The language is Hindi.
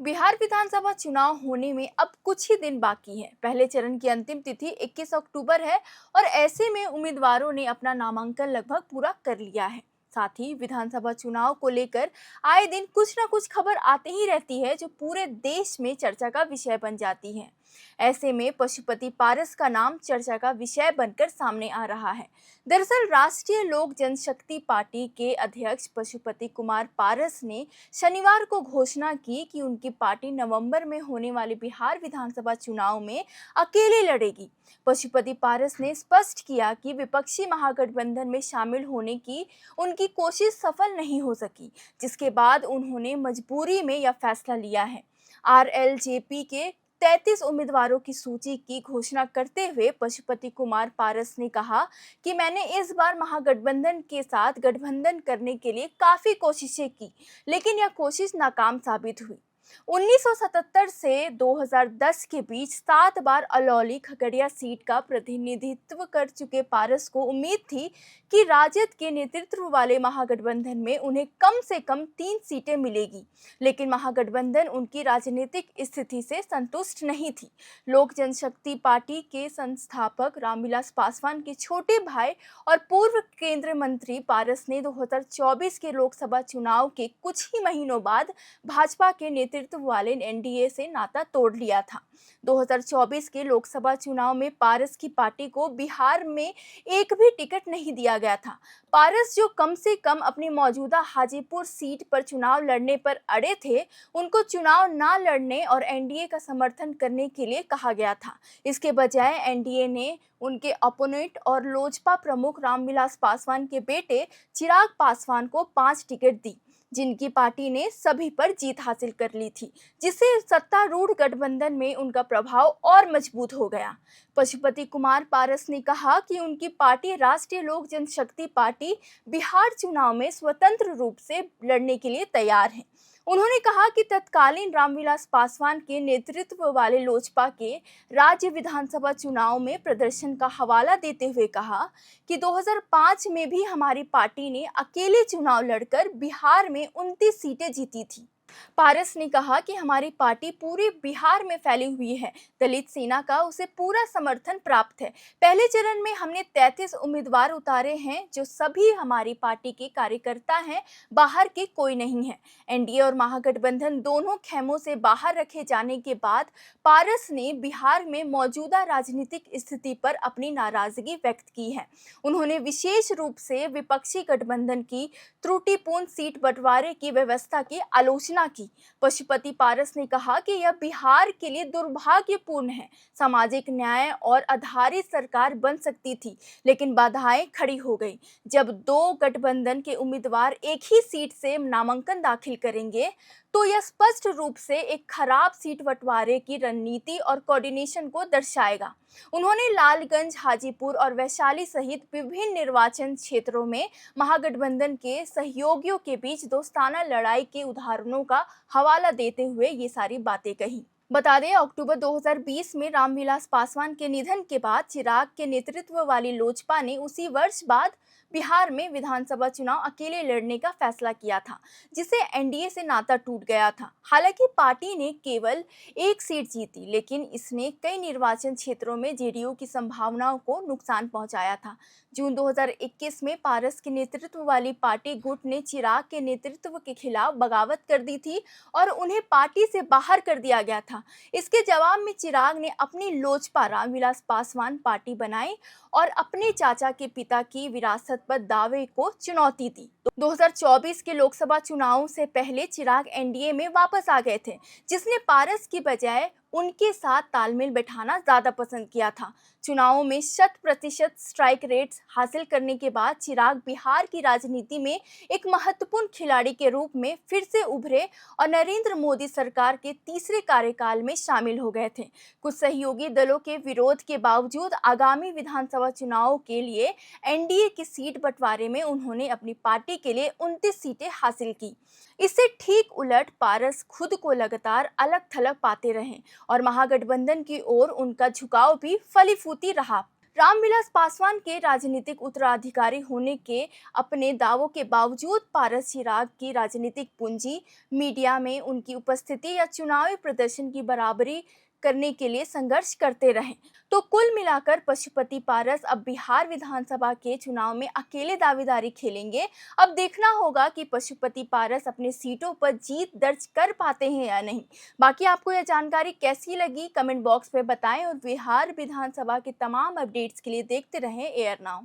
बिहार विधानसभा चुनाव होने में अब कुछ ही दिन बाकी है। पहले चरण की अंतिम तिथि 21 अक्टूबर है और ऐसे में उम्मीदवारों ने अपना नामांकन लगभग पूरा कर लिया है। साथ ही विधानसभा चुनाव को लेकर आए दिन कुछ ना कुछ खबर आती ही रहती है जो पूरे देश में चर्चा का विषय बन जाती है। ऐसे में पशुपति पारस का नाम चर्चा का विषय बनकर सामने आ रहा है। दरअसल राष्ट्रीय लोक जनशक्ति पार्टी के अध्यक्ष पशुपति कुमार पारस ने शनिवार को घोषणा की कि उनकी पार्टी नवंबर में होने वाले बिहार विधानसभा चुनाव में अकेले लड़ेगी। पशुपति पारस ने स्पष्ट किया कि विपक्षी महागठबंधन में शामिल होने की उनकी कोशिश सफल नहीं हो सकी, जिसके बाद उन्होंने मजबूरी में यह फैसला लिया है। आरएलजेपी के 33 उम्मीदवारों की सूची की घोषणा करते हुए पशुपति कुमार पारस ने कहा कि मैंने इस बार महागठबंधन के साथ गठबंधन करने के लिए काफी कोशिशें की, लेकिन यह कोशिश नाकाम साबित हुई। 1977 से 2010 के बीच 7 बार अलौली खगड़िया सीट का प्रतिनिधित्व कर चुके पारस को उम्मीद थी कि राजद के नेतृत्व वाले महागठबंधन में उन्हें कम से कम 3 सीटें मिलेगी, लेकिन महागठबंधन उनकी राजनीतिक स्थिति से संतुष्ट नहीं थी। लोक जनशक्ति पार्टी के संस्थापक रामविलास पासवान के छोटे भाई और पूर्व केंद्रीय मंत्री पारस ने 2024 के लोकसभा चुनाव के कुछ ही महीनों बाद भाजपा के नेतृत्व वाले एनडीए से नाता तोड़ लिया था। 2024 के लोकसभा चुनाव में पारस की पार्टी को बिहार में एक भी टिकट नहीं दिया गया था। पारस जो कम से कम अपनी मौजूदा हाजीपुर सीट पर चुनाव लड़ने पर अड़े थे, उनको चुनाव ना लड़ने और एनडीए का समर्थन करने के लिए कहा गया था। इसके बजाय एनडीए ने उनके अपोनेंट और लोजपा प्रमुख रामविलास पासवान के बेटे चिराग पासवान को 5 टिकट दी, जिनकी पार्टी ने सभी पर जीत हासिल कर ली थी, जिससे सत्तारूढ़ गठबंधन में उनका प्रभाव और मजबूत हो गया। पशुपति कुमार पारस ने कहा कि उनकी पार्टी राष्ट्रीय लोक जनशक्ति पार्टी बिहार चुनाव में स्वतंत्र रूप से लड़ने के लिए तैयार है। उन्होंने कहा कि तत्कालीन रामविलास पासवान के नेतृत्व वाले लोजपा के राज्य विधानसभा चुनाव में प्रदर्शन का हवाला देते हुए कहा कि 2005 में भी हमारी पार्टी ने अकेले चुनाव लड़कर बिहार में 29 सीटें जीती थी। पारस ने कहा कि हमारी पार्टी पूरे बिहार में फैली हुई है। दलित सेना का उसे पूरा समर्थन प्राप्त है। पहले चरण में हमने 33 उम्मीदवार उतारे हैं जो सभी हमारी पार्टी के कार्यकर्ता हैं, बाहर के कोई नहीं है। एनडीए और महागठबंधन दोनों खेमों से बाहर रखे जाने के बाद पारस ने बिहार में मौजूदा राजनीतिक स्थिति पर अपनी नाराजगी व्यक्त की है। उन्होंने विशेष रूप से विपक्षी गठबंधन की त्रुटिपूर्ण सीट बंटवारे की व्यवस्था की आलोचना की। पशुपति पारस ने कहा कि यह बिहार के लिए दुर्भाग्यपूर्ण है। सामाजिक न्याय और आधारित सरकार बन सकती थी, लेकिन बाधाएं खड़ी हो गई। जब 2 गठबंधन के उम्मीदवार एक ही सीट से नामांकन दाखिल करेंगे, तो यह स्पष्ट रूप से एक खराब सीट बंटवारे की रणनीति और कोऑर्डिनेशन को दर्शाएगा। उन्होंने लालगंज, हाजीपुर और वैशाली सहित विभिन्न निर्वाचन क्षेत्रों में महागठबंधन के सहयोगियों के बीच दोस्ताना लड़ाई के उदाहरणों का हवाला देते हुए ये सारी बातें कही। बता दें, अक्टूबर 2020 में रामविलास पासवान के निधन के बाद चिराग के नेतृत्व वाली लोजपा ने उसी वर्ष बाद बिहार में विधानसभा चुनाव अकेले लड़ने का फैसला किया था, जिससे एनडीए से नाता टूट गया था। हालांकि पार्टी ने केवल एक सीट जीती, लेकिन इसने कई निर्वाचन क्षेत्रों में जेडीयू की संभावनाओं को नुकसान पहुंचाया था। जून 2021 में पारस के नेतृत्व वाली पार्टी गुट ने चिराग के नेतृत्व के खिलाफ बगावत कर दी थी और उन्हें पार्टी से बाहर कर दिया गया था। इसके जवाब में चिराग ने अपनी लोजपा रामविलास पासवान पार्टी बनाई और अपने चाचा के पिता की विरासत पर दावे को चुनौती दी। 2024 के लोकसभा चुनावों से पहले चिराग एनडीए में वापस आ गए थे, जिसने पारस की बजाय उनके साथ तालमेल बैठाना ज्यादा पसंद किया था। चुनावों में 100% स्ट्राइक रेट्स हासिल करने के बाद चिराग बिहार की राजनीति में एक महत्वपूर्ण खिलाड़ी के रूप में फिर से उभरे और नरेंद्र मोदी सरकार के तीसरे कार्यकाल में शामिल हो गए थे। कुछ सहयोगी दलों के विरोध के बावजूद आगामी विधानसभा चुनावों के लिए एनडीए की सीट बंटवारे में उन्होंने अपनी पार्टी के लिए 29 सीटें हासिल की। इससे ठीक उलट पारस खुद को लगातार अलग थलग पाते रहे और महागठबंधन की ओर उनका झुकाव भी फलीफूती रहा। रामविलास पासवान के राजनीतिक उत्तराधिकारी होने के अपने दावों के बावजूद पारस चिराग की राजनीतिक पूंजी, मीडिया में उनकी उपस्थिति या चुनावी प्रदर्शन की बराबरी करने के लिए संघर्ष करते रहे। तो कुल मिलाकर पशुपति पारस अब बिहार विधानसभा के चुनाव में अकेले दावेदारी खेलेंगे। अब देखना होगा कि पशुपति पारस अपने सीटों पर जीत दर्ज कर पाते हैं या नहीं। बाकी आपको यह जानकारी कैसी लगी, कमेंट बॉक्स में बताएं और बिहार विधानसभा के तमाम अपडेट्स के लिए देखते रहें एयर नाउ।